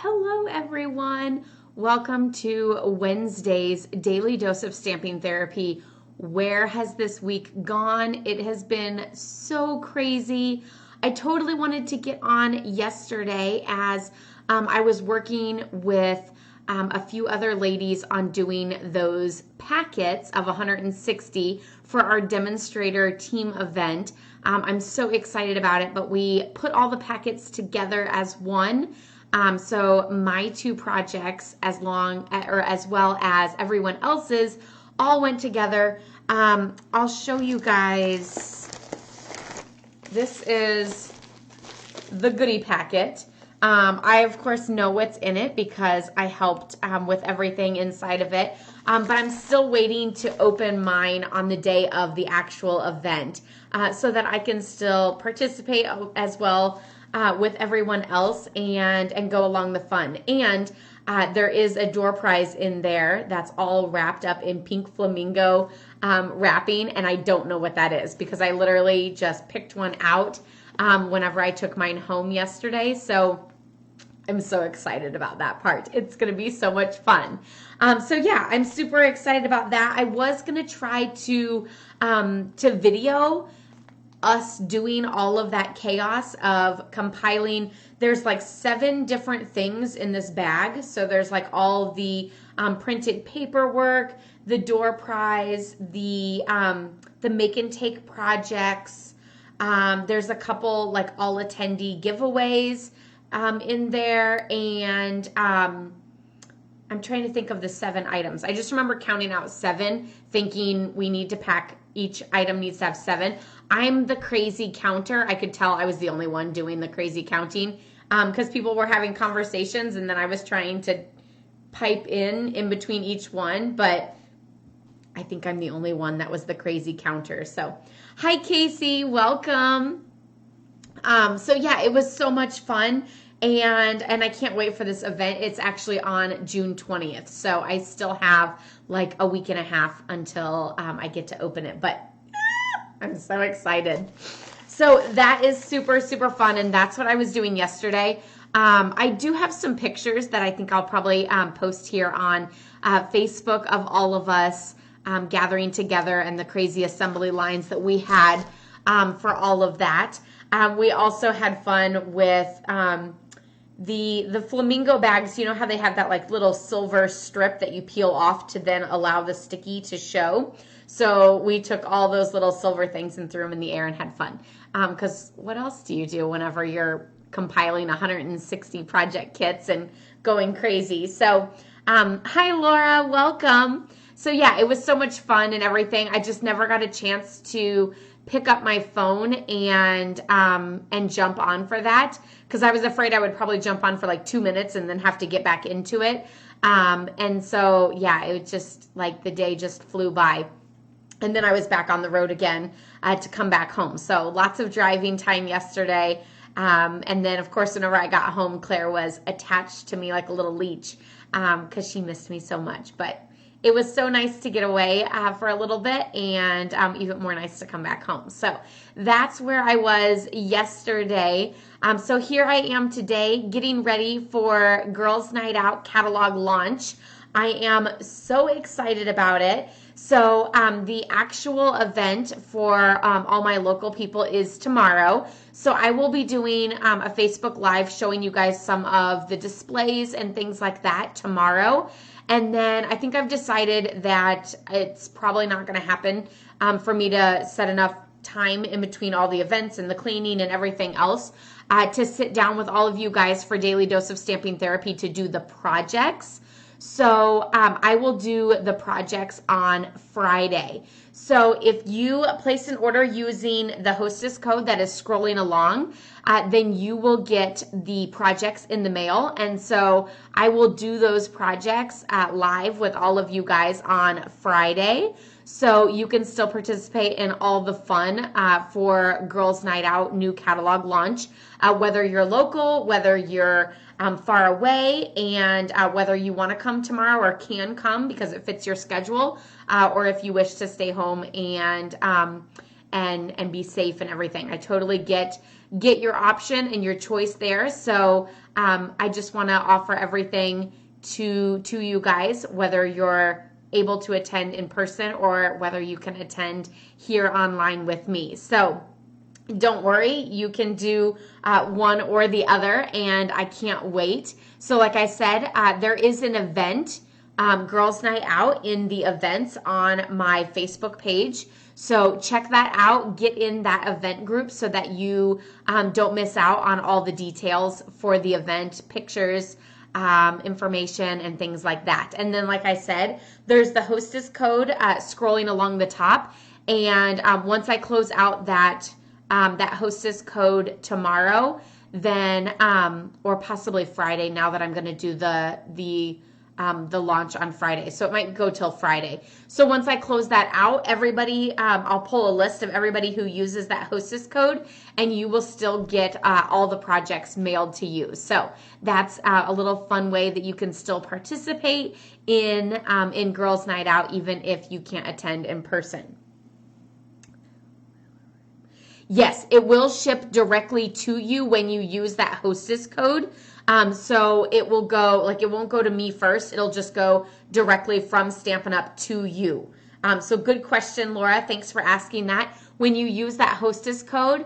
Hello everyone. Welcome to Wednesday's Daily Dose of Stamping Therapy. Where has this week gone? It has been so crazy. I totally wanted to get on yesterday as I was working with a few other ladies on doing those packets of 160 for our demonstrator team event. I'm so excited about it, but we put all the packets together as one. So my two projects, as well as everyone else's, all went together. I'll show you guys. This is the goodie packet. I of course know what's in it because I helped with everything inside of it. But I'm still waiting to open mine on the day of the actual event, so that I can still participate as well with everyone else and go along the fun. And there is a door prize in there that's all wrapped up in pink flamingo wrapping, and I don't know what that is because I literally just picked one out whenever I took mine home yesterday. So I'm so excited about that part. It's going to be so much fun. So yeah, I'm super excited about that. I was going to try to video us doing all of that chaos of compiling. There's like 7 different things in this bag. So there's like all the printed paperwork, the door prize, the make and take projects. There's a couple like all attendee giveaways in there, and I'm trying to think of the 7 items. I just remember counting out 7, thinking we need to pack, each item needs to have 7. I'm the crazy counter. I could tell I was the only one doing the crazy counting because people were having conversations and then I was trying to pipe in between each one, but I think I'm the only one that was the crazy counter. So hi Casey, welcome. So yeah, it was so much fun. And I can't wait for this event. It's actually on June 20th. So I still have like a week and a half until I get to open it. But I'm so excited. So that is super, super fun. And that's what I was doing yesterday. I do have some pictures that I think I'll probably post here on Facebook of all of us gathering together and the crazy assembly lines that we had for all of that. We also had fun with the flamingo bags. You know how they have that like little silver strip that you peel off to then allow the sticky to show? So we took all those little silver things and threw them in the air and had fun. Because what else do you do whenever you're compiling 160 project kits and going crazy? So hi Laura, welcome. So yeah, it was so much fun and everything. I just never got a chance to pick up my phone and jump on for that because I was afraid I would probably jump on for like 2 minutes and then have to get back into it. And so yeah, it was just like the day just flew by. And then I was back on the road again to come back home. So lots of driving time yesterday. And then of course, whenever I got home, Claire was attached to me like a little leech because she missed me so much. But it was so nice to get away for a little bit, and even more nice to come back home. So that's where I was yesterday. So here I am today getting ready for Girls Night Out catalog launch. I am so excited about it. So the actual event for all my local people is tomorrow. So I will be doing a Facebook Live showing you guys some of the displays and things like that tomorrow. And then I think I've decided that it's probably not going to happen for me to set enough time in between all the events and the cleaning and everything else to sit down with all of you guys for Daily Dose of Stamping Therapy to do the projects. So I will do the projects on Friday. So if you place an order using the hostess code that is scrolling along, then you will get the projects in the mail. And so I will do those projects live with all of you guys on Friday. So you can still participate in all the fun for Girls Night Out new catalog launch, whether you're local, whether you're far away, and whether you want to come tomorrow or can come because it fits your schedule, or if you wish to stay home and and be safe and everything. I totally get your option and your choice there. So I just want to offer everything to you guys, whether you're able to attend in person or whether you can attend here online with me. So don't worry, you can do one or the other, and I can't wait. So like I said, there is an event, Girls Night Out, in the events on my Facebook page. So check that out. Get in that event group so that you don't miss out on all the details for the event, pictures, information, and things like that. And then, like I said, there's the hostess code scrolling along the top. And once I close out that hostess code tomorrow, then or possibly Friday, now that I'm going to do the launch on Friday. So it might go till Friday. So once I close that out, everybody, I'll pull a list of everybody who uses that hostess code, and you will still get all the projects mailed to you. So that's a little fun way that you can still participate in Girls Night Out, even if you can't attend in person. Yes, it will ship directly to you when you use that hostess code. So it will go, like, it won't go to me first. It'll just go directly from Stampin' Up! To you. So good question, Laura. Thanks for asking that. When you use that hostess code,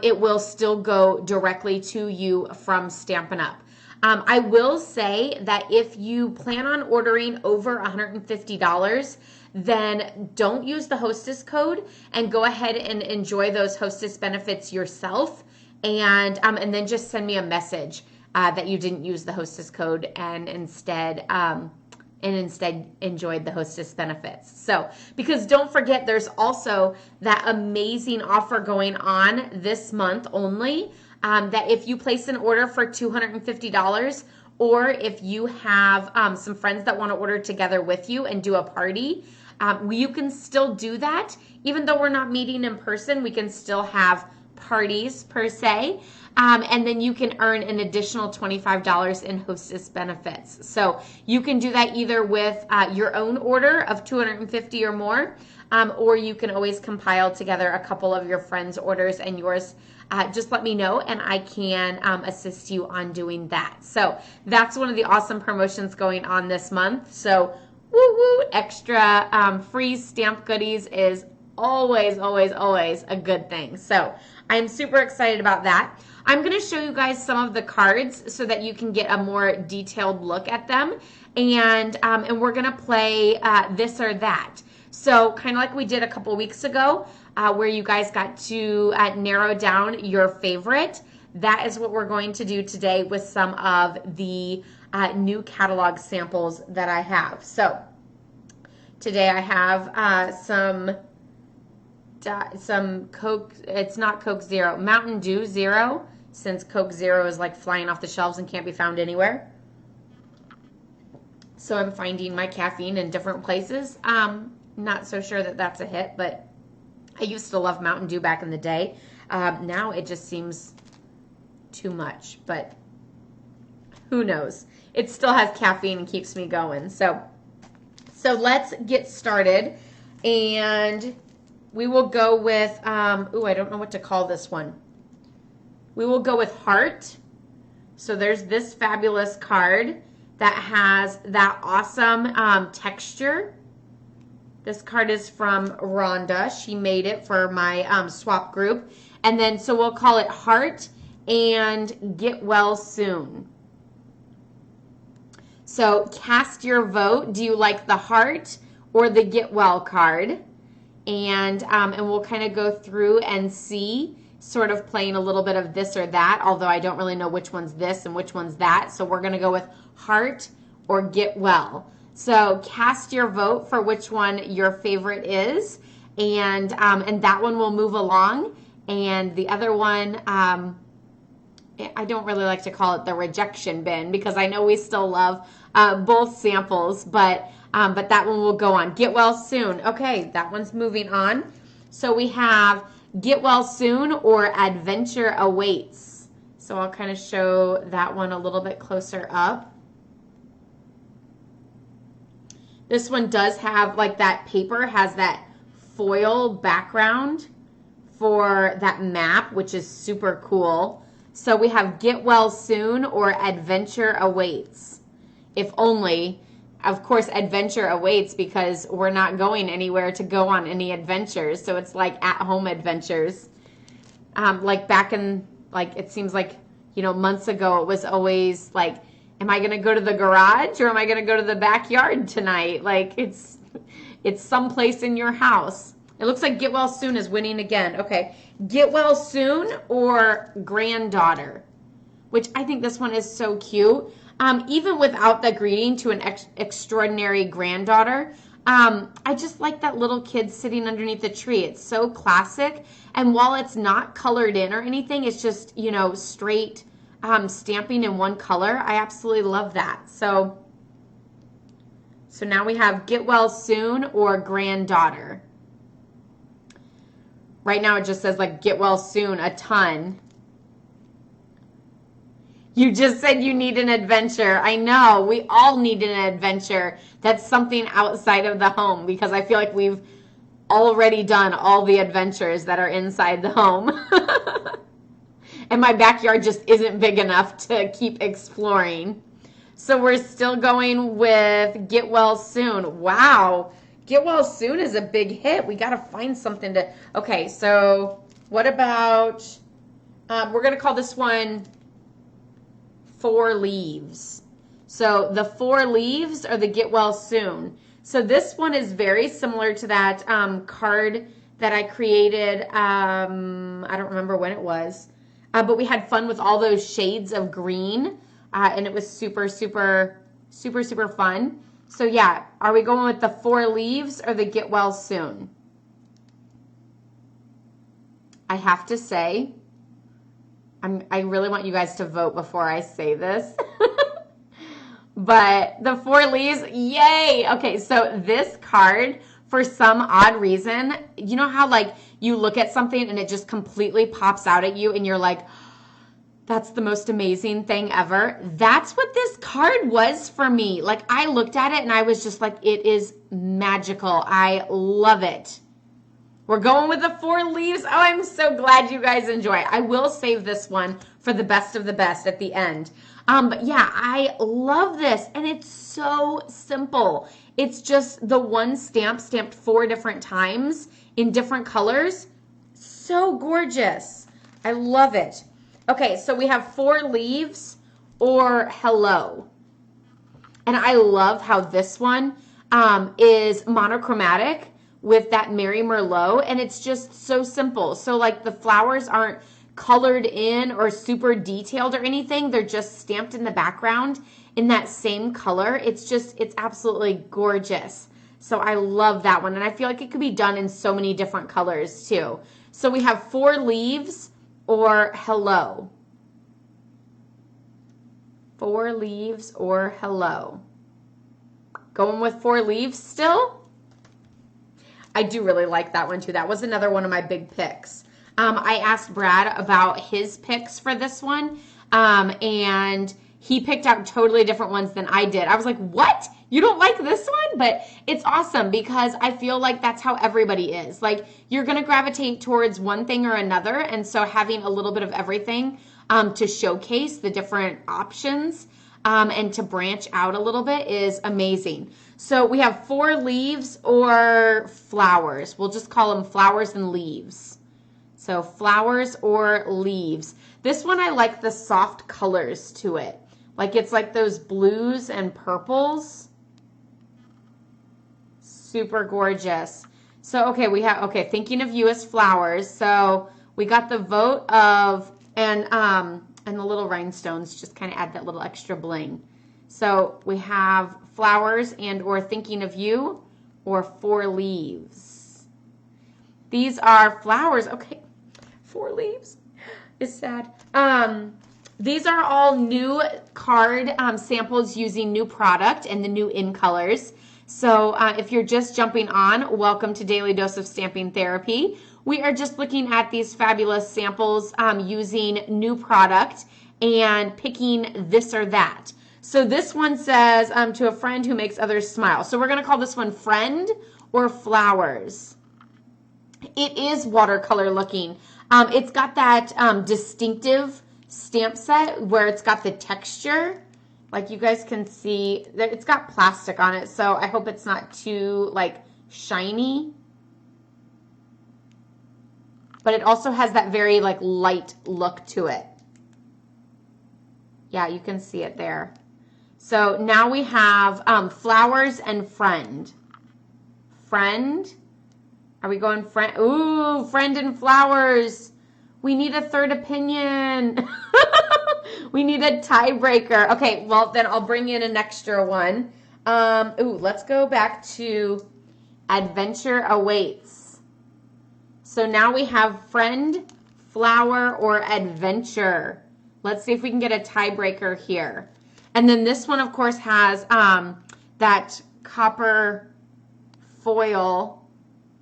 it will still go directly to you from Stampin' Up! I will say that if you plan on ordering over $150, then don't use the hostess code and go ahead and enjoy those hostess benefits yourself, and then just send me a message that you didn't use the hostess code and instead enjoyed the hostess benefits. So, because don't forget, there's also that amazing offer going on this month only, that if you place an order for $250, or if you have some friends that want to order together with you and do a party, you can still do that. Even though we're not meeting in person, we can still have parties per se. And then you can earn an additional $25 in hostess benefits. So you can do that either with your own order of $250 or more, or you can always compile together a couple of your friends' orders and yours. Just let me know and I can assist you on doing that. So that's one of the awesome promotions going on this month. So woo, extra free stamp goodies is always, always, always a good thing. So I'm super excited about that. I'm going to show you guys some of the cards so that you can get a more detailed look at them. And we're going to play this or that. So kind of like we did a couple weeks ago, where you guys got to narrow down your favorite. That is what we're going to do today with some of the new catalog samples that I have. So today I have some Coke, it's not Coke Zero, Mountain Dew Zero, since Coke Zero is like flying off the shelves and can't be found anywhere. So I'm finding my caffeine in different places. Not so sure that that's a hit, but I used to love Mountain Dew back in the day. Now it just seems too much, but who knows? It still has caffeine and keeps me going. So let's get started, and we will go with, I don't know what to call this one. We will go with Heart. So there's this fabulous card that has that awesome texture. This card is from Rhonda. She made it for my swap group. And then, so we'll call it Heart and Get Well Soon. So cast your vote. Do you like the Heart or the Get Well card? And we'll kind of go through and see, sort of playing a little bit of this or that, although I don't really know which one's this and which one's that. So we're going to go with Heart or Get Well. So cast your vote for which one your favorite is, and that one will move along. And the other one, I don't really like to call it the rejection bin because I know we still love both samples, but that one will go on. Get Well Soon. Okay, that one's moving on. So we have Get Well Soon or Adventure Awaits. So I'll kind of show that one a little bit closer up. This one does have, like, that paper has that foil background. for that map, which is super cool. So we have Get Well Soon or Adventure Awaits. If only, of course, adventure awaits because we're not going anywhere to go on any adventures. So it's like at-home adventures. Like back in, like, it seems like, you know, months ago, it was always like, am I going to go to the garage or am I going to go to the backyard tonight? Like, it's someplace in your house. It looks like Get Well Soon is winning again. Okay, Get Well Soon or Granddaughter, which I think this one is so cute. Even without the greeting to an extraordinary granddaughter, I just like that little kid sitting underneath the tree. It's so classic. And while it's not colored in or anything, it's just, you know, straight stamping in one color. I absolutely love that. So now we have Get Well Soon or Granddaughter. Right now it just says like Get Well Soon a ton. You just said you need an adventure. I know, we all need an adventure. That's something outside of the home because I feel like we've already done all the adventures that are inside the home. And my backyard just isn't big enough to keep exploring. So we're still going with Get Well Soon. Wow. Get Well Soon is a big hit. We got to find something to... Okay, so what about... we're going to call this one 4 Leaves. So the 4 Leaves or the Get Well Soon. So this one is very similar to that card that I created. I don't remember when it was. But we had fun with all those shades of green. And it was super, super, super, super fun. So yeah, are we going with the 4 Leaves or the Get Well Soon? I have to say, I really want you guys to vote before I say this. But the 4 Leaves, yay! Okay, so this card, for some odd reason, you know how like you look at something and it just completely pops out at you and you're like, that's the most amazing thing ever. That's what this card was for me. Like I looked at it and I was just like, it is magical. I love it. We're going with the 4 Leaves. Oh, I'm so glad you guys enjoy. I will save this one for the best of the best at the end. But yeah, I love this and it's so simple. It's just the one stamp stamped 4 different times in different colors. So gorgeous. I love it. Okay, so we have 4 Leaves or Hello. And I love how this one is monochromatic with that Mary Merlot, and it's just so simple. So like the flowers aren't colored in or super detailed or anything. They're just stamped in the background in that same color. It's absolutely gorgeous. So I love that one, and I feel like it could be done in so many different colors too. So we have 4 Leaves or Hello. 4 Leaves or Hello. Going with 4 Leaves still? I do really like that one too. That was another one of my big picks. I asked Brad about his picks for this one, and he picked out totally different ones than I did. I was like, what? You don't like this one? But it's awesome because I feel like that's how everybody is. Like, you're going to gravitate towards one thing or another, and so having a little bit of everything to showcase the different options and to branch out a little bit is amazing. So we have 4 Leaves or Flowers. We'll just call them Flowers and Leaves. So Flowers or Leaves. This one I like the soft colors to it. Like it's like those blues and purples. Super gorgeous. So okay, we have Thinking of You as Flowers. So we got the vote of and the little rhinestones just kind of add that little extra bling. So we have Flowers and or Thinking of You or 4 Leaves. These are Flowers. Okay, 4 Leaves is sad. These are all new card samples using new product and the new in colors. So if you're just jumping on, welcome to Daily Dose of Stamping Therapy. We are just looking at these fabulous samples using new product and picking this or that. So this one says to a friend who makes others smile. So we're going to call this one Friend or Flowers. It is watercolor looking. It's got that distinctive stamp set where it's got the texture. Like you guys can see, it's got plastic on it, so I hope it's not too like shiny. But it also has that very like light look to it. Yeah, you can see it there. So now we have flowers and friend. Friend. Are we going friend? Ooh, friend and flowers. We need a third opinion. We need a tiebreaker. Okay, well, then I'll bring in an extra one. Ooh, let's go back to Adventure Awaits. So now we have friend, flower, or adventure. Let's see if we can get a tiebreaker here. And then this one, of course, has that copper foil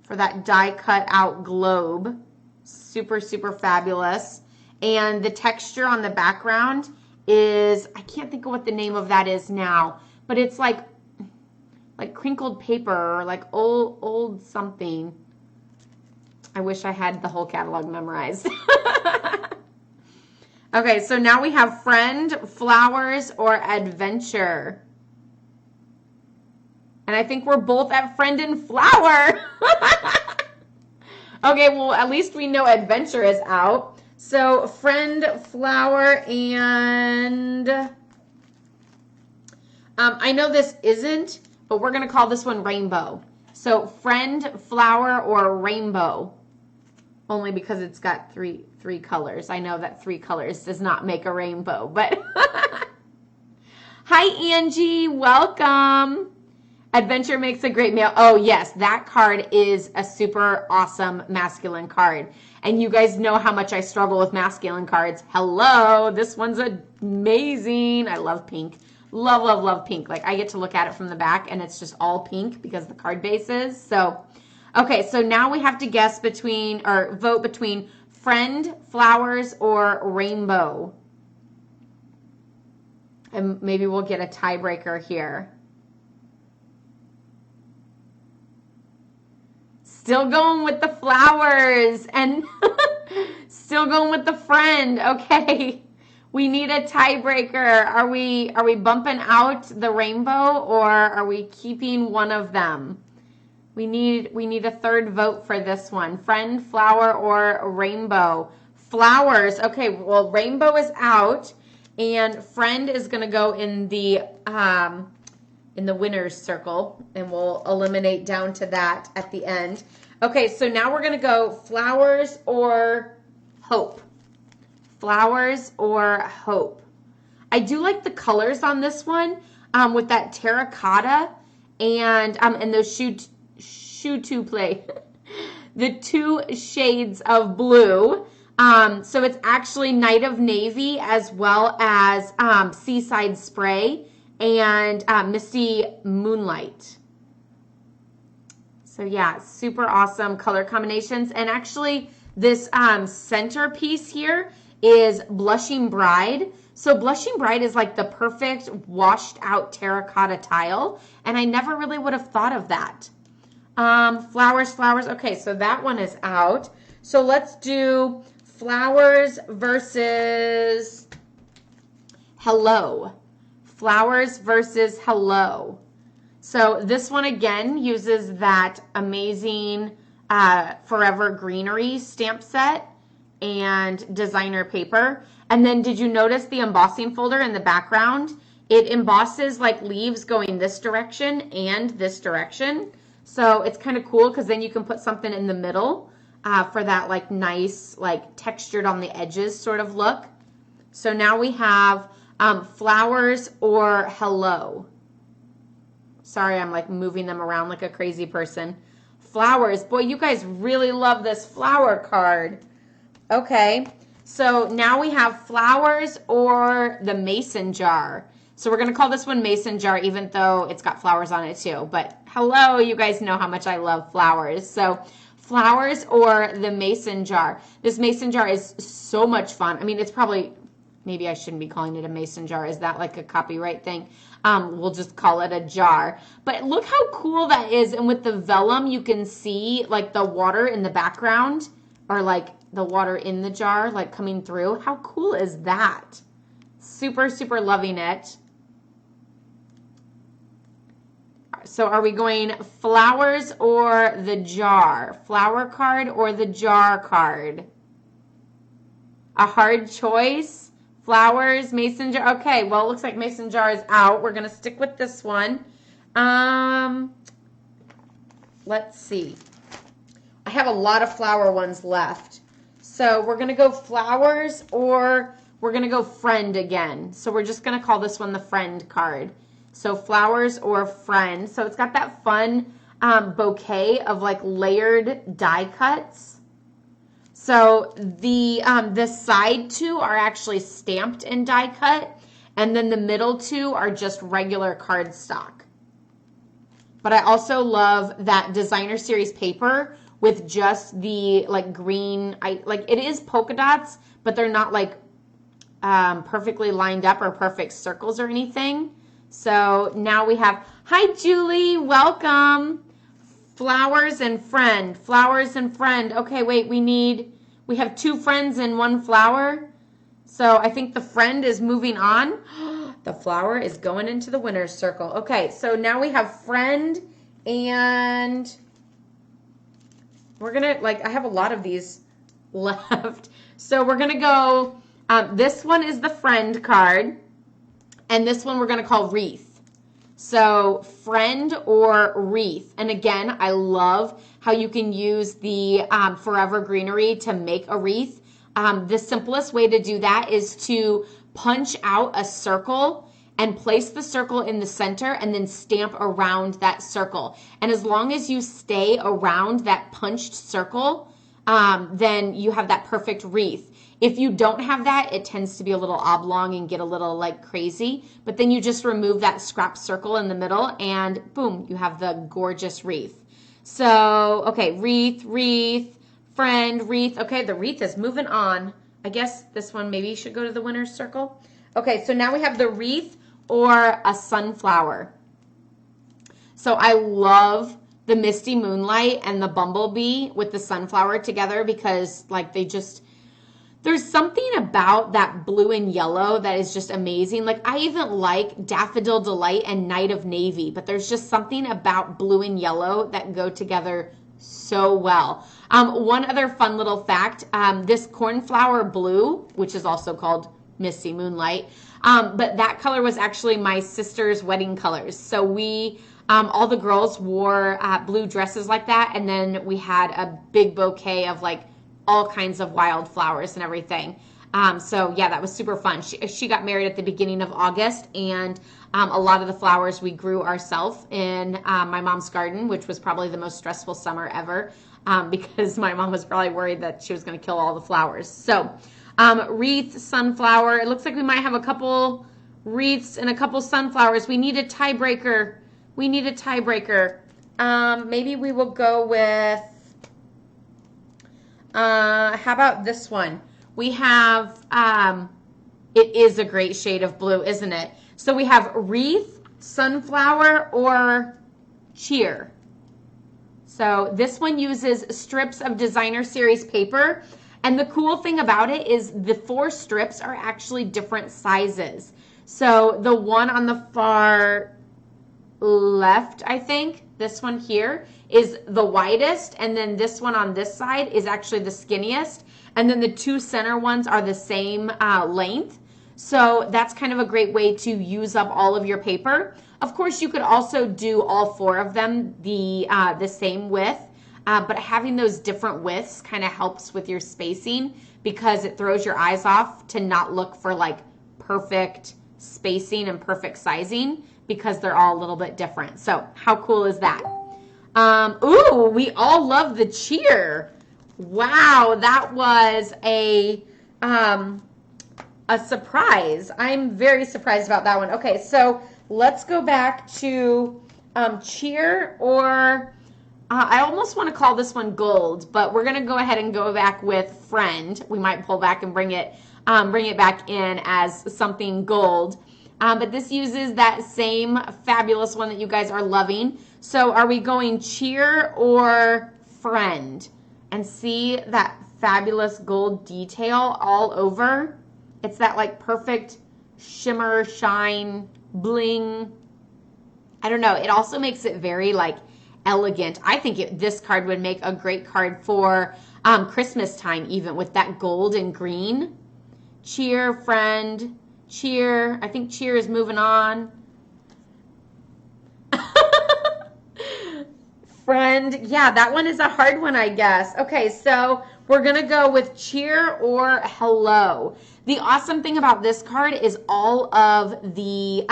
for that die cut out globe. Super, super fabulous. And the texture on the background is, I can't think of what the name of that is now, but it's like crinkled paper or like old something. I wish I had the whole catalog memorized. Okay, so now we have friend, flowers, or adventure. And I think we're both at friend and flower. Okay, well, at least we know adventure is out. So friend, flower, and I know this isn't, but we're going to call this one rainbow. So friend, flower, or rainbow. Only because it's got three colors. I know that 3 colors does not make a rainbow, but hi, Angie. Welcome. Adventure makes a great male. Oh, yes. That card is a super awesome masculine card. And you guys know how much I struggle with masculine cards. Hello. This one's amazing. I love pink. Love, love, love pink. Like, I get to look at it from the back, and it's just all pink because the card base is. So, okay. So now we have to guess between, or vote between friend, flowers, or rainbow. And maybe we'll get a tiebreaker here. Still going with the flowers and still going with the friend. Okay. We need a tiebreaker. Are we bumping out the rainbow, or are we keeping one of them? We need a third vote for this one. Friend, flower, or rainbow. Flowers. Okay, well, rainbow is out, and friend is going to go in the winner's circle, and we'll eliminate down to that at the end. Okay, so now we're going to go flowers or hope. Flowers or hope. I do like the colors on this one with that terracotta and those shoe play. The 2 shades of blue. So it's actually Night of Navy as well as Seaside Spray and Misty Moonlight. So yeah, super awesome color combinations. And actually this centerpiece here is Blushing Bride. So Blushing Bride is like the perfect washed out terracotta tile. And I never really would have thought of that. Flowers. Okay, so that one is out. So let's do flowers versus hello. Flowers versus hello. So this one again uses that amazing Forever Greenery stamp set and designer paper. And then did you notice the embossing folder in the background? It embosses like leaves going this direction and this direction. So it's kind of cool because then you can put something in the middle for that like nice, like textured on the edges sort of look. So now we have flowers or hello. Sorry, I'm like moving them around like a crazy person. Flowers. Boy, you guys really love this flower card. Okay, so now we have flowers or the mason jar. So we're going to call this one mason jar even though it's got flowers on it too. But hello, you guys know how much I love flowers. So flowers or the mason jar. This mason jar is so much fun. I mean, it's probably maybe I shouldn't be calling it a mason jar. Is that like a copyright thing? We'll just call it a jar. But look how cool that is. And with the vellum, you can see like the water in the background, or like the water in the jar, like coming through. How cool is that? Super, super loving it. So are we going flowers or the jar? Flower card or the jar card? A hard choice. Flowers, mason jar. Okay, well, it looks like mason jar is out. We're going to stick with this one. Let's see. I have a lot of flower ones left. So we're going to go flowers, or we're going to go friend again. So we're just going to call this one the friend card. So flowers or friend. So it's got that fun bouquet of like layered die cuts. So the side two are actually stamped and die cut, and then the middle two are just regular cardstock. But I also love that designer series paper with just the like green, like it is polka dots, but they're not like perfectly lined up or perfect circles or anything. So now we have, hi Julie, welcome. Flowers and friend, flowers and friend. Okay, wait, we have two friends and one flower. So I think the friend is moving on. The flower is going into the winner's circle. Okay, so now we have friend, and we're gonna, like, I have a lot of these left. So we're gonna go, this one is the friend card, and this one we're gonna call wreath. So friend or wreath. And again, I love how you can use the Forever Greenery to make a wreath. The simplest way to do that is to punch out a circle and place the circle in the center and then stamp around that circle. And as long as you stay around that punched circle, then you have that perfect wreath. If you don't have that, it tends to be a little oblong and get a little like crazy, but then you just remove that scrap circle in the middle and boom, you have the gorgeous wreath. So, okay, wreath, wreath, friend, wreath. Okay, the wreath is moving on. I guess this one maybe should go to the winner's circle. Okay, so now we have the wreath or a sunflower. So I love the Misty Moonlight and the Bumblebee with the sunflower together because like they just, there's something about that blue and yellow that is just amazing. Like I even like Daffodil Delight and Night of Navy, but there's just something about blue and yellow that go together so well. One other fun little fact, this cornflower blue, which is also called Misty Moonlight, but that color was actually my sister's wedding colors. So we, all the girls wore blue dresses like that, and then we had a big bouquet of like all kinds of wildflowers and everything. So yeah, that was super fun. She got married at the beginning of August, and a lot of the flowers we grew ourselves in my mom's garden, which was probably the most stressful summer ever because my mom was probably worried that she was going to kill all the flowers. So wreath, sunflower. It looks like we might have a couple wreaths and a couple sunflowers. We need a tiebreaker. We need a tiebreaker. Maybe we will go with, how about this one? We have, it is a great shade of blue, isn't it? So we have wreath, sunflower, or cheer. So this one uses strips of designer series paper. And the cool thing about it is the 4 strips are actually different sizes. So the one on the far left, I think, this one here is the widest, and then this one on this side is actually the skinniest, and then the 2 center ones are the same length. So that's kind of a great way to use up all of your paper. Of course, you could also do all 4 of them the same width, but having those different widths kind of helps with your spacing because it throws your eyes off to not look for like perfect spacing and perfect sizing because they're all a little bit different. So how cool is that? Ooh, we all love the cheer. Wow, that was a surprise. I'm very surprised about that one. Okay, so let's go back to cheer or I almost want to call this one gold, but we're going to go ahead and go back with friend. We might pull back and bring it back in as something gold. But this uses that same fabulous one that you guys are loving. So are we going cheer or friend? And see that fabulous gold detail all over? It's that like perfect shimmer, shine, bling. I don't know. It also makes it very like elegant. I think this card would make a great card for Christmas time, even with that gold and green. Cheer, friend, cheer. I think cheer is moving on. Friend, yeah, that one is a hard one, I guess. Okay, so we're going to go with cheer or hello. The awesome thing about this card is all of the,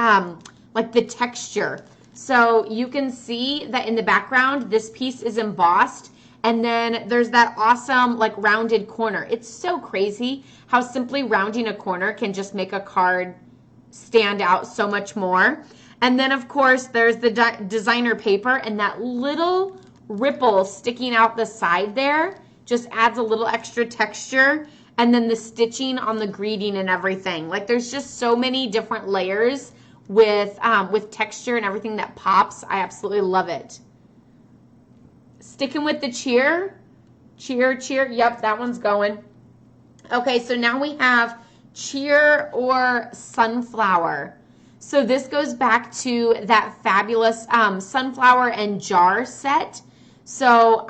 like the texture. So you can see that in the background, this piece is embossed. And then there's that awesome like rounded corner. It's so crazy how simply rounding a corner can just make a card stand out so much more. And then of course there's the designer paper, and that little ripple sticking out the side there just adds a little extra texture. And then the stitching on the greeting and everything. Like there's just so many different layers with texture and everything that pops. I absolutely love it. Sticking with the cheer. Cheer, cheer. Yep, that one's going. Okay, so now we have cheer or sunflower. So this goes back to that fabulous sunflower and jar set. So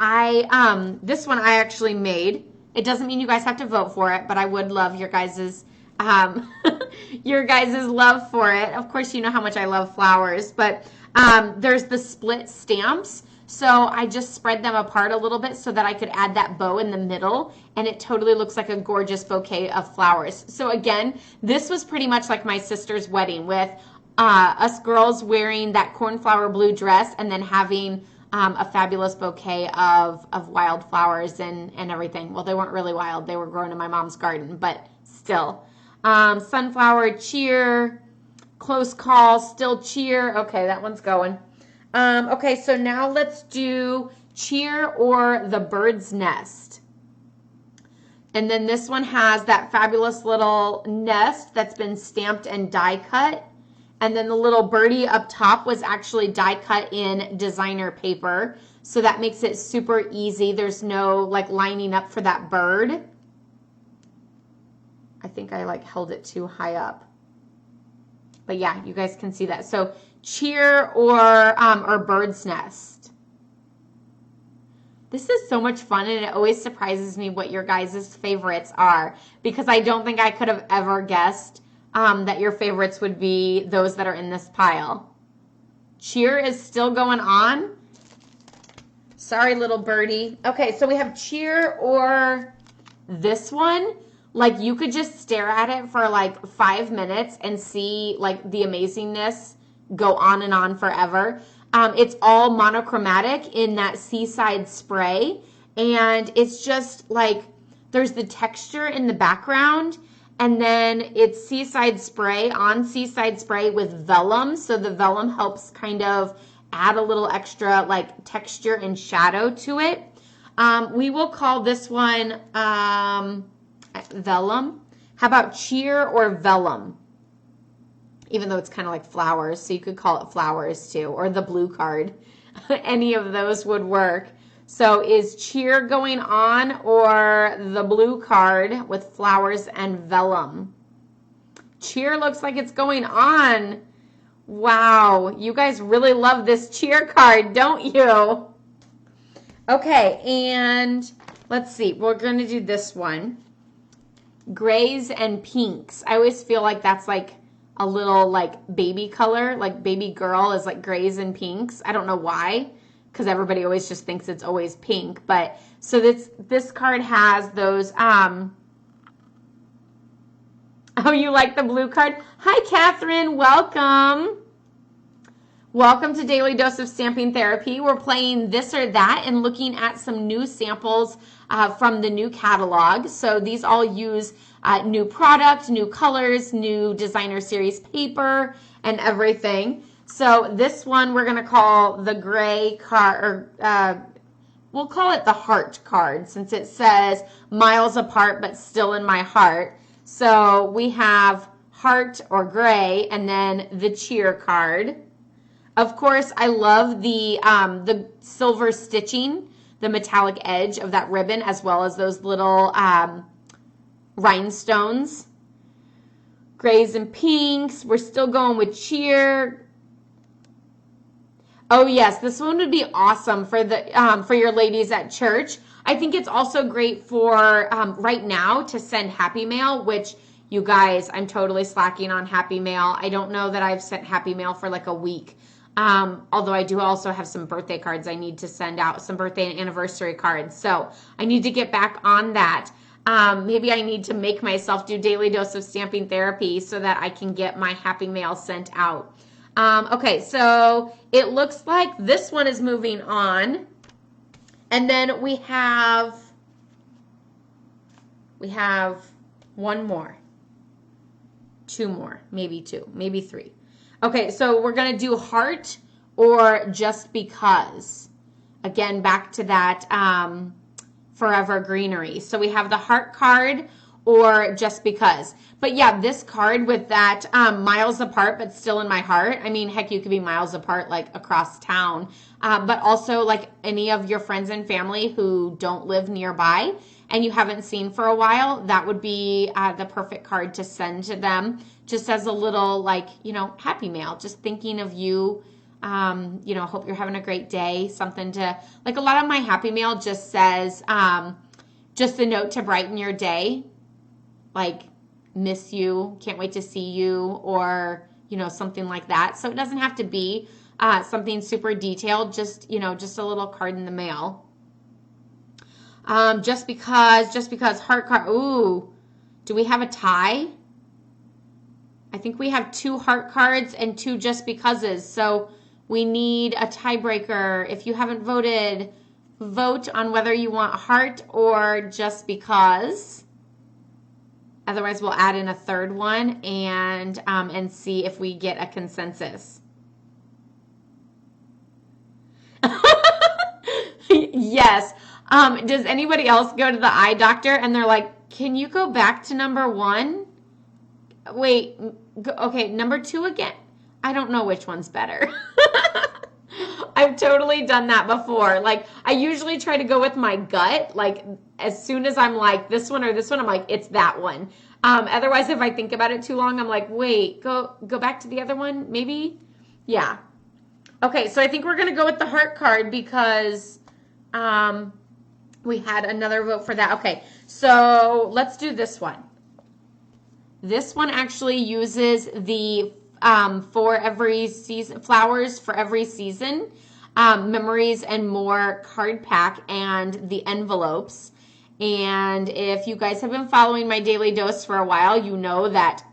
this one I actually made. It doesn't mean you guys have to vote for it, but I would love your guys's your guys' love for it. Of course, you know how much I love flowers, but there's the split stamps. So I just spread them apart a little bit so that I could add that bow in the middle, and it totally looks like a gorgeous bouquet of flowers. So again, this was pretty much like my sister's wedding, with us girls wearing that cornflower blue dress and then having a fabulous bouquet of wildflowers and everything. Well, they weren't really wild. They were grown in my mom's garden, but still. Sunflower, cheer, close call, still cheer. Okay, that one's going. Okay, so now let's do cheer or the bird's nest. And then this one has that fabulous little nest that's been stamped and die cut. And then the little birdie up top was actually die cut in designer paper. So that makes it super easy. There's no like lining up for that bird. I think I like held it too high up. But yeah, you guys can see that. So cheer or bird's nest. This is so much fun, and it always surprises me what your guys' favorites are, because I don't think I could have ever guessed that your favorites would be those that are in this pile. Cheer is still going on. Sorry, little birdie. Okay, so we have cheer or this one. Like you could just stare at it for like 5 minutes and see like the amazingness go on and on forever. It's all monochromatic in that seaside spray, and it's just like there's the texture in the background, and then it's seaside spray on seaside spray with vellum, so the vellum helps kind of add a little extra like texture and shadow to it. We will call this one vellum. How about cheer or vellum? Even though it's kind of like flowers, so you could call it flowers too, or the blue card. Any of those would work. So is cheer going on or the blue card with flowers and vellum? Cheer looks like it's going on. Wow, you guys really love this cheer card, don't you? Okay, and let's see. We're going to do this one. Grays and pinks. I always feel like that's like a little like baby color, like baby girl is like grays and pinks. I don't know why, because everybody always just thinks it's always pink. But so this card has those. Oh, you like the blue card? Hi, Catherine. Welcome. Welcome to Daily Dose of Stamping Therapy. We're playing this or that and looking at some new samples from the new catalog. So these all use new product, new colors, new designer series paper, and everything. So this one we're going to call the gray card, or we'll call it the heart card since it says miles apart but still in my heart. So we have heart or gray and then the cheer card. Of course, I love the silver stitching, the metallic edge of that ribbon, as well as those little rhinestones. Grays and pinks. We're still going with cheer. Oh yes, this one would be awesome for the for your ladies at church. I think it's also great for right now to send Happy Mail, which you guys, I'm totally slacking on Happy Mail. I don't know that I've sent Happy Mail for like a week. Although I do also have some birthday cards I need to send out, some birthday and anniversary cards. So I need to get back on that. Maybe I need to make myself do Daily Dose of Stamping Therapy so that I can get my Happy Mail sent out. Okay, so it looks like this one is moving on. And then we have one more, two more, maybe two, maybe three. Okay, so we're going to do heart or just because. Again, back to that forever greenery. So we have the heart card or just because. But yeah, this card with that miles apart but still in my heart. I mean, heck, you could be miles apart like across town. But also like any of your friends and family who don't live nearby and you haven't seen for a while, that would be the perfect card to send to them just as a little like, you know, Happy Mail, just thinking of you, you know, hope you're having a great day, something to, like a lot of my Happy Mail just says, just a note to brighten your day, like miss you, can't wait to see you, or, you know, something like that. So it doesn't have to be something super detailed, just, you know, just a little card in the mail. Just because heart card. Ooh, do we have a tie? I think we have 2 heart cards and 2 just becauses. So we need a tiebreaker. If you haven't voted, vote on whether you want heart or just because. Otherwise, we'll add in a third one and see if we get a consensus. Yes. Does anybody else go to the eye doctor and they're like, can you go back to number 1? Wait, okay, number 2 again. I don't know which one's better. I've totally done that before. Like, I usually try to go with my gut. Like, as soon as I'm like, this one or this one, I'm like, it's that one. Otherwise, if I think about it too long, I'm like, wait, go back to the other one, maybe? Yeah. Okay, so I think we're going to go with the heart card because we had another vote for that. Okay, so let's do this one. This one actually uses the for every season, flowers for every season, memories and more card pack and the envelopes. And if you guys have been following my daily dose for a while, you know that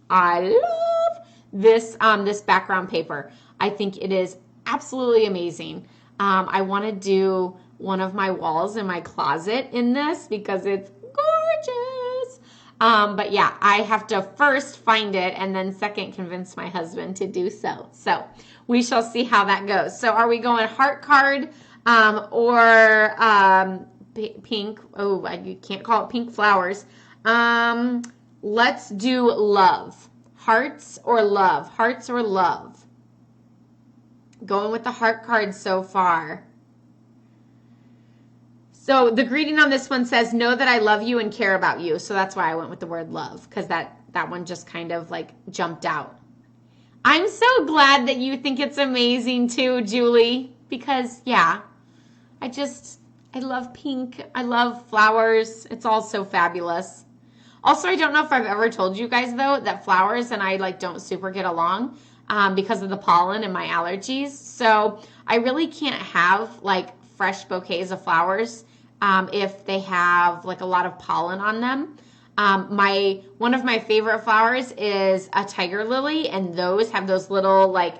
I love this this background paper. I think it is absolutely amazing. I want to do one of my walls in my closet in this because it's gorgeous. But yeah, I have to first find it and then second convince my husband to do so. So we shall see how that goes. So are we going heart card or pink? Oh, you can't call it pink flowers. Let's do love. Hearts or love? Hearts or love? Going with the heart card so far. So the greeting on this one says, know that I love you and care about you. So that's why I went with the word love, because that one just kind of like jumped out. I'm so glad that you think it's amazing too, Julie, because yeah, I love pink. I love flowers. It's all so fabulous. Also, I don't know if I've ever told you guys though that flowers and I like don't super get along because of the pollen and my allergies. So I really can't have like fresh bouquets of flowers if they have like a lot of pollen on them. One of my favorite flowers is a tiger lily, and those have those little like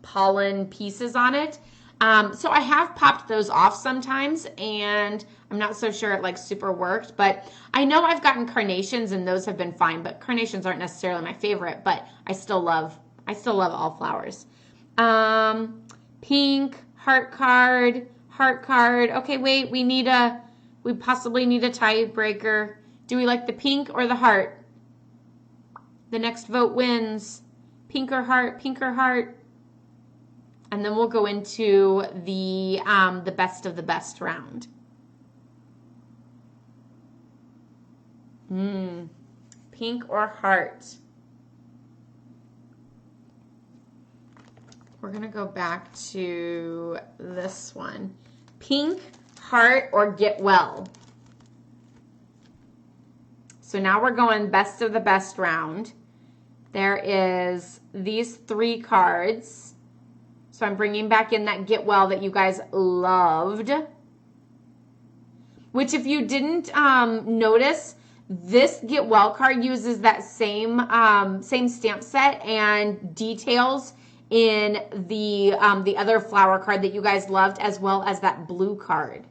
pollen pieces on it. So I have popped those off sometimes, and I'm not so sure it like super worked, but I know I've gotten carnations and those have been fine, but carnations aren't necessarily my favorite, but I still love all flowers. Pink, heart heart card. Okay, wait, we possibly need a tiebreaker. Do we like the pink or the heart? The next vote wins. Pink or heart, pink or heart. And then we'll go into the best of the best round. Pink or heart? We're going to go back to this one. Pink, heart, or get well. So now we're going best of the best round. There is these 3 cards. So I'm bringing back in that get well that you guys loved. Which if you didn't notice, this get well card uses that same stamp set and details in the other flower card that you guys loved, as well as that blue card.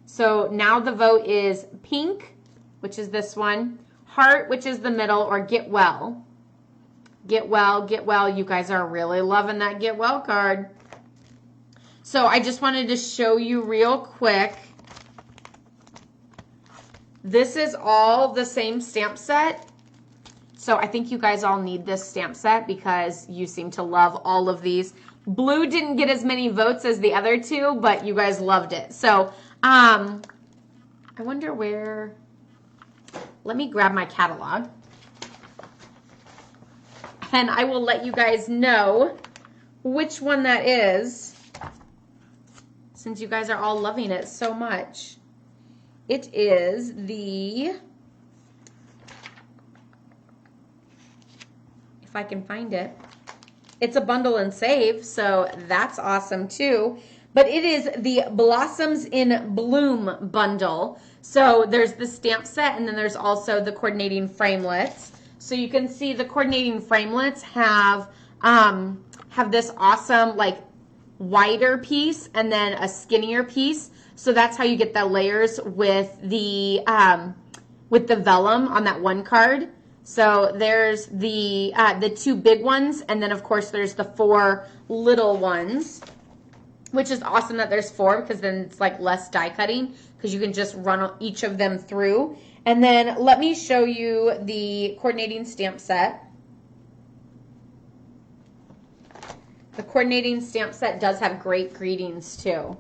So now the vote is pink, which is this one, heart, which is the middle, or get well. Get well, get well. You guys are really loving that get well card. So I just wanted to show you real quick. This is all the same stamp set. So I think you guys all need this stamp set because you seem to love all of these. Blue didn't get as many votes as the other 2, but you guys loved it. So I wonder where, let me grab my catalog. And I will let you guys know which one that is, since you guys are all loving it so much. It is the, if I can find it, it's a bundle and save, so that's awesome too. But it is the Blossoms in Bloom bundle. So there's the stamp set, and then there's also the coordinating framelits. So you can see the coordinating framelits have this awesome like wider piece and then a skinnier piece. So that's how you get the layers with the vellum on that one card. So there's the 2 big ones, and then of course there's the 4 little ones, which is awesome that there's 4 because then it's like less die cutting because you can just run each of them through. And then let me show you the coordinating stamp set. The coordinating stamp set does have great greetings too.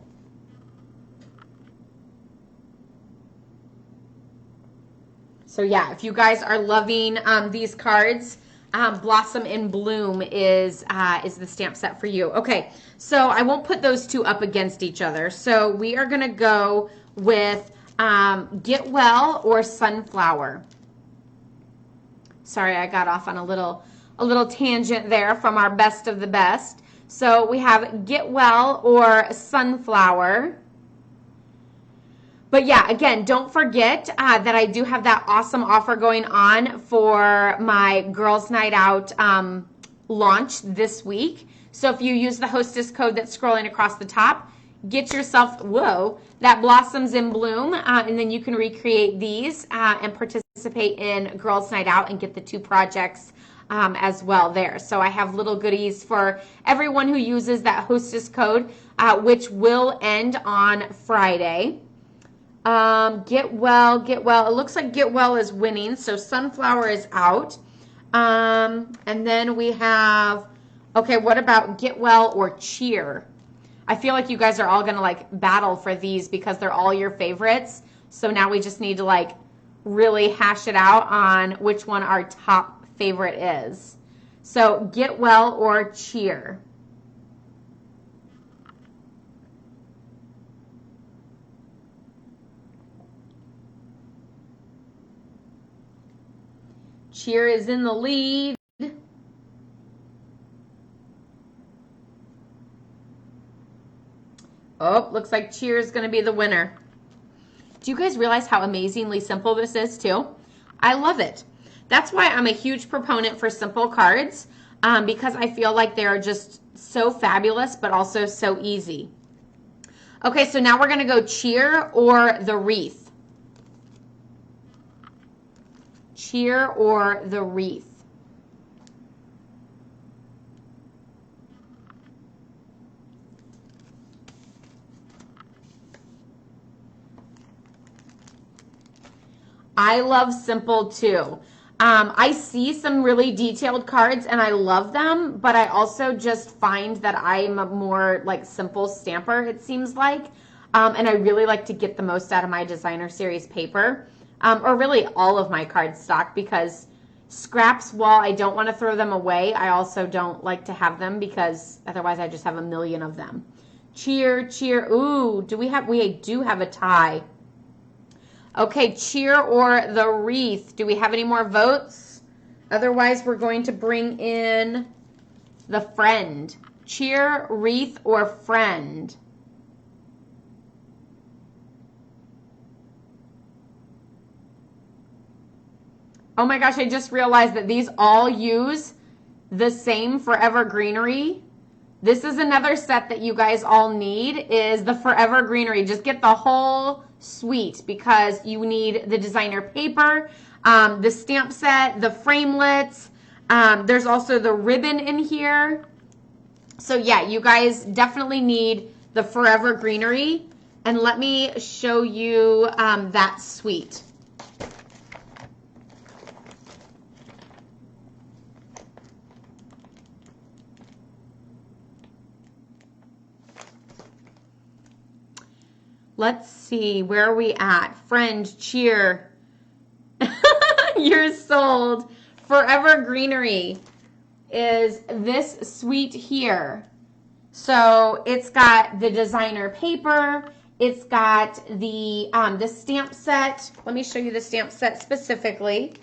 So yeah, if you guys are loving these cards, Blossom in Bloom is the stamp set for you. Okay, so I won't put those 2 up against each other. So we are going to go with Get Well or Sunflower. Sorry, I got off on a little tangent there from our best of the best. So we have Get Well or Sunflower. But yeah, again, don't forget that I do have that awesome offer going on for my Girls Night Out launch this week. So if you use the hostess code that's scrolling across the top, get yourself, that Blossoms in Bloom, and then you can recreate these and participate in Girls Night Out and get the 2 projects as well there. So I have little goodies for everyone who uses that hostess code, which will end on Friday. Get Well, Get Well. It looks like Get Well is winning, so Sunflower is out. And then we have, okay, what about Get Well or Cheer? I feel like you guys are all going to like battle for these because they're all your favorites. So now we just need to like really hash it out on which one our top favorite is. So Get Well or Cheer. Cheer is in the lead. Oh, looks like Cheer is going to be the winner. Do you guys realize how amazingly simple this is too? I love it. That's why I'm a huge proponent for simple cards because I feel like they are just so fabulous but also so easy. Okay, so now we're going to go Cheer or the Wreath. Cheer or the Wreath. I love simple too. I see some really detailed cards and I love them, but I also just find that I'm a more like simple stamper, it seems like. And I really like to get the most out of my designer series paper, or really all of my cardstock, because scraps, while I don't want to throw them away, I also don't like to have them because otherwise I just have a million of them. Cheer, cheer. Ooh, we do have a tie. Okay, cheer or the wreath. Do we have any more votes? Otherwise, we're going to bring in the friend. Cheer, wreath, or friend? Oh my gosh, I just realized that these all use the same Forever Greenery. This is another set that you guys all need, is the Forever Greenery. Just get the whole suite because you need the designer paper, the stamp set, the framelits. There's also the ribbon in here. So yeah, you guys definitely need the Forever Greenery. And let me show you that suite. Let's see, where are we at? Friend, cheer. You're sold. Forever Greenery is this suite here. So it's got the designer paper. It's got the stamp set. Let me show you the stamp set specifically,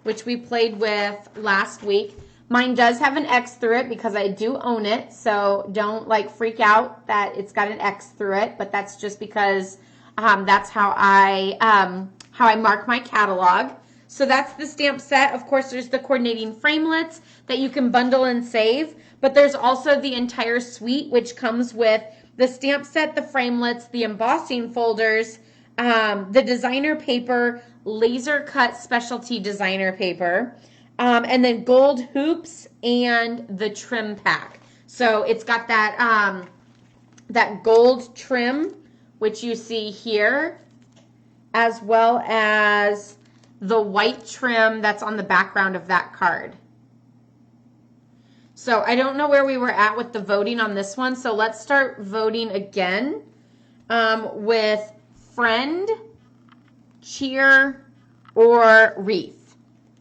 which we played with last week. Mine does have an X through it because I do own it, so don't like freak out that it's got an X through it, but that's just because that's how I mark my catalog. So that's the stamp set. Of course, there's the coordinating framelits that you can bundle and save, but there's also the entire suite, which comes with the stamp set, the framelits, the embossing folders, the designer paper, laser cut specialty designer paper, and then gold hoops and the trim pack. So it's got that, that gold trim, which you see here, as well as the white trim that's on the background of that card. So I don't know where we were at with the voting on this one, so let's start voting again with friend, cheer, or wreath.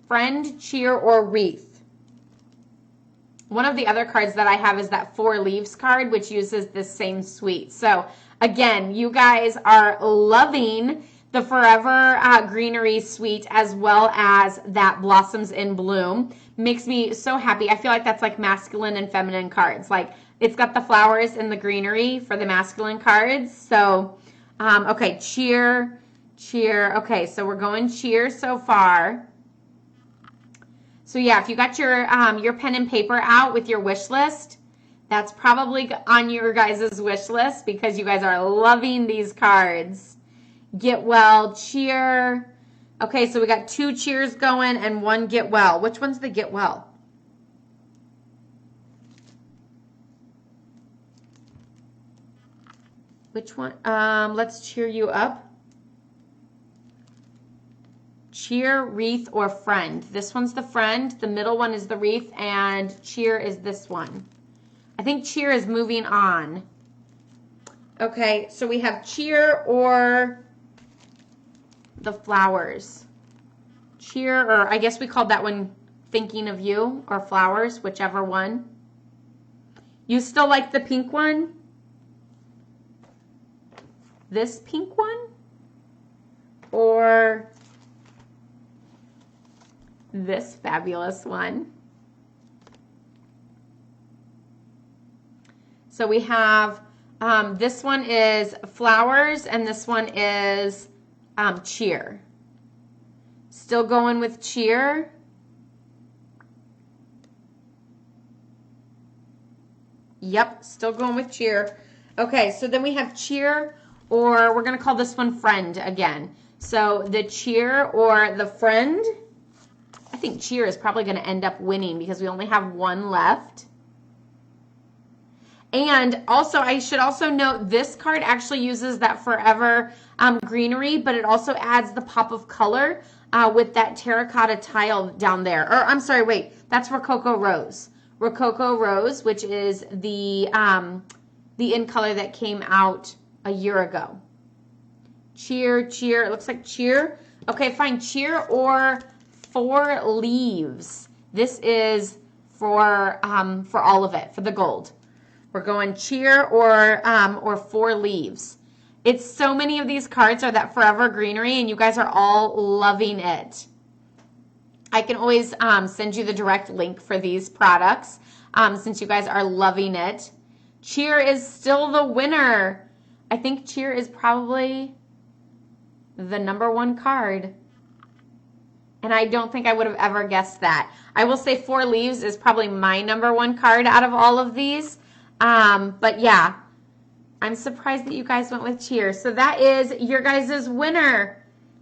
Friend, cheer, or wreath. One of the other cards that I have is that 4 leaves card, which uses this same suite. So again, you guys are loving the Forever Greenery suite, as well as that Blossoms in Bloom. Makes me so happy. I feel like that's like masculine and feminine cards. Like it's got the flowers and the greenery for the masculine cards. So, okay, cheer, cheer. Okay, so we're going cheer so far. So yeah, if you got your pen and paper out with your wish list, that's probably on your guys' wish list because you guys are loving these cards. Get well, cheer. Okay, so we got 2 cheers going and 1 get well. Which one's the get well? Which one? Let's cheer you up. Cheer, wreath, or friend. This one's the friend. The middle one is the wreath, and cheer is this one. I think cheer is moving on. Okay, so we have cheer or the flowers. Cheer, or I guess we called that one thinking of you, or flowers, whichever one. You still like the pink one? This pink one? Or this fabulous one? So we have, this one is flowers, and this one is cheer. Still going with cheer. Yep, still going with cheer. Okay, so then we have cheer, or we're going to call this one friend again. So the cheer or the friend. I think cheer is probably going to end up winning because we only have 1 left. And also, I should also note this card actually uses that Forever greenery, but it also adds the pop of color with that terracotta tile down there. Or I'm sorry, wait, that's Rococo Rose. Rococo Rose, which is the in color that came out a year ago. Cheer, cheer. It looks like cheer. Okay, fine. Cheer or 4 leaves. This is for all of it, for the gold. We're going cheer or 4 leaves. It's so many of these cards are that Forever greenery, and you guys are all loving it. I can always send you the direct link for these products since you guys are loving it. Cheer is still the winner. I think cheer is probably the #1 card. And I don't think I would have ever guessed that. I will say 4 leaves is probably my #1 card out of all of these. But yeah, I'm surprised that you guys went with cheer. So that is your guys' winner.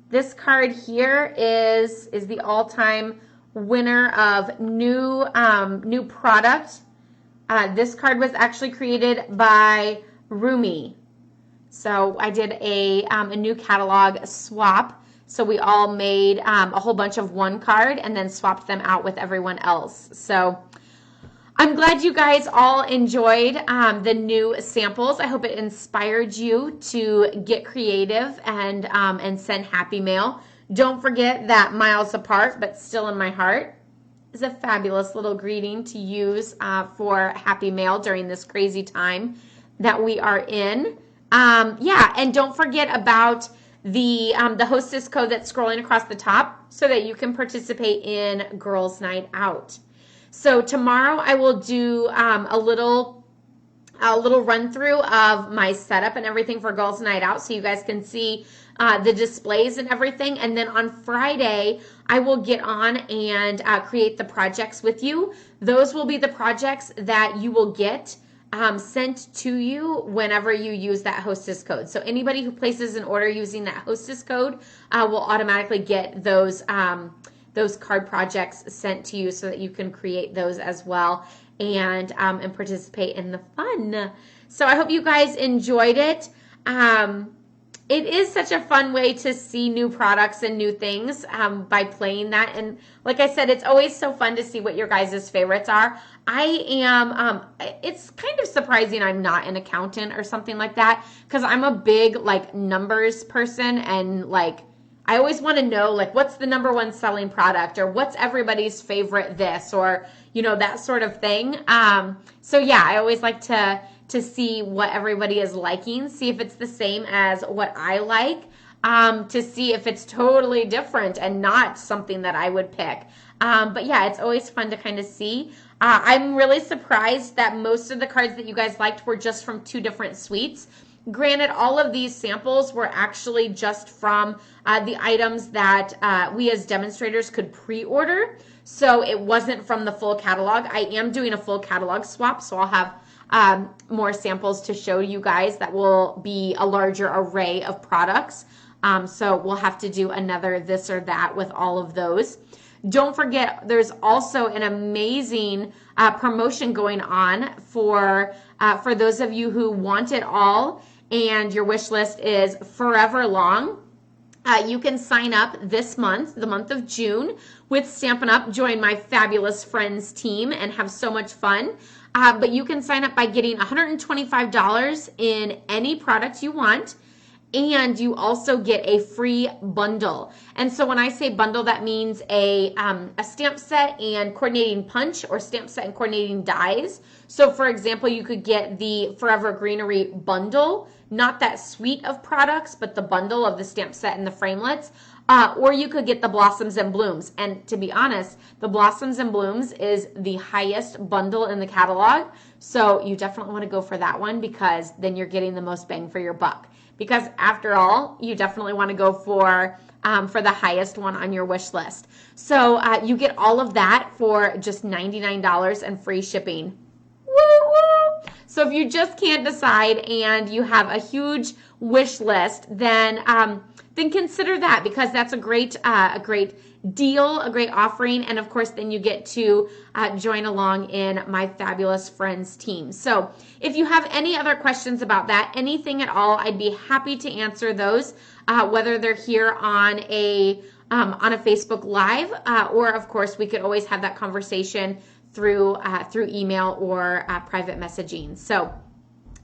This card here is the all-time winner of new product. This card was actually created by Rumi. So I did a new catalog swap. So we all made a whole bunch of 1 card and then swapped them out with everyone else. So I'm glad you guys all enjoyed the new samples. I hope it inspired you to get creative and send happy mail. Don't forget that Miles Apart, but Still in My Heart is a fabulous little greeting to use for happy mail during this crazy time that we are in. Yeah, and don't forget about the hostess code that's scrolling across the top so that you can participate in Girls Night Out. So tomorrow I will do a little run through of my setup and everything for Girls Night Out so you guys can see the displays and everything. And then on Friday, I will get on and create the projects with you. Those will be the projects that you will get sent to you whenever you use that hostess code. So anybody who places an order using that hostess code will automatically get those card projects sent to you so that you can create those as well and participate in the fun. So I hope you guys enjoyed it. It is such a fun way to see new products and new things by playing that. And like I said, it's always so fun to see what your guys' favorites are. I am, it's kind of surprising I'm not an accountant or something like that because I'm a big like numbers person and like I always want to know like what's the #1 selling product or what's everybody's favorite this or, you know, that sort of thing. So yeah, I always like to see what everybody is liking, see if it's the same as what I like, to see if it's totally different and not something that I would pick. But yeah, it's always fun to kind of see. I'm really surprised that most of the cards that you guys liked were just from 2 different suites. Granted, all of these samples were actually just from the items that we as demonstrators could pre-order. So it wasn't from the full catalog. I am doing a full catalog swap, so I'll have more samples to show you guys that will be a larger array of products. So we'll have to do another this or that with all of those. Don't forget, there's also an amazing promotion going on for those of you who want it all and your wish list is forever long. You can sign up this month, the month of June, with Stampin' Up. Join my fabulous friends team and have so much fun. But you can sign up by getting $125 in any product you want. And you also get a free bundle. And so when I say bundle, that means a stamp set and coordinating punch or stamp set and coordinating dies. So for example, you could get the Forever Greenery bundle, not that suite of products, but the bundle of the stamp set and the framelits. Or you could get the Blossoms and Blooms. And to be honest, the Blossoms and Blooms is the highest bundle in the catalog. So you definitely want to go for that one because then you're getting the most bang for your buck. Because after all, you definitely want to go for the highest one on your wish list. So you get all of that for just $99 and free shipping. Woo woo! So if you just can't decide and you have a huge wish list, then consider that, because that's a great deal, a great offering. And of course, then you get to join along in my fabulous friends team. So if you have any other questions about that, anything at all, I'd be happy to answer those, whether they're here on a Facebook Live, or of course, we could always have that conversation through email or private messaging. So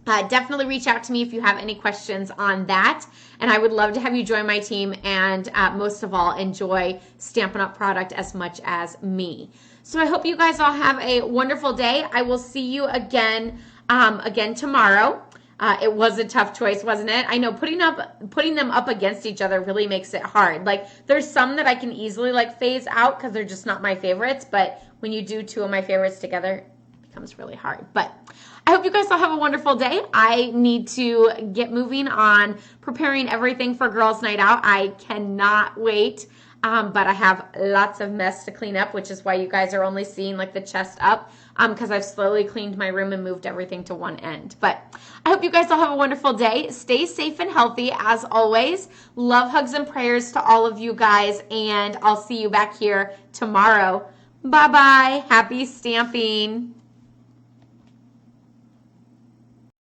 definitely reach out to me if you have any questions on that. And I would love to have you join my team, and most of all, enjoy Stampin' Up! Product as much as me. So I hope you guys all have a wonderful day. I will see you again tomorrow. It was a tough choice, wasn't it? I know putting them up against each other really makes it hard. Like, there's some that I can easily phase out because they're just not my favorites, but when you do two of my favorites together, it becomes really hard. But I hope you guys all have a wonderful day. I need to get moving on preparing everything for Girls' Night Out. I cannot wait. But I have lots of mess to clean up, which is why you guys are only seeing the chest up, because I've slowly cleaned my room and moved everything to one end. But I hope you guys all have a wonderful day. Stay safe and healthy as always. Love, hugs, and prayers to all of you guys, and I'll see you back here tomorrow. Bye-bye. Happy stamping.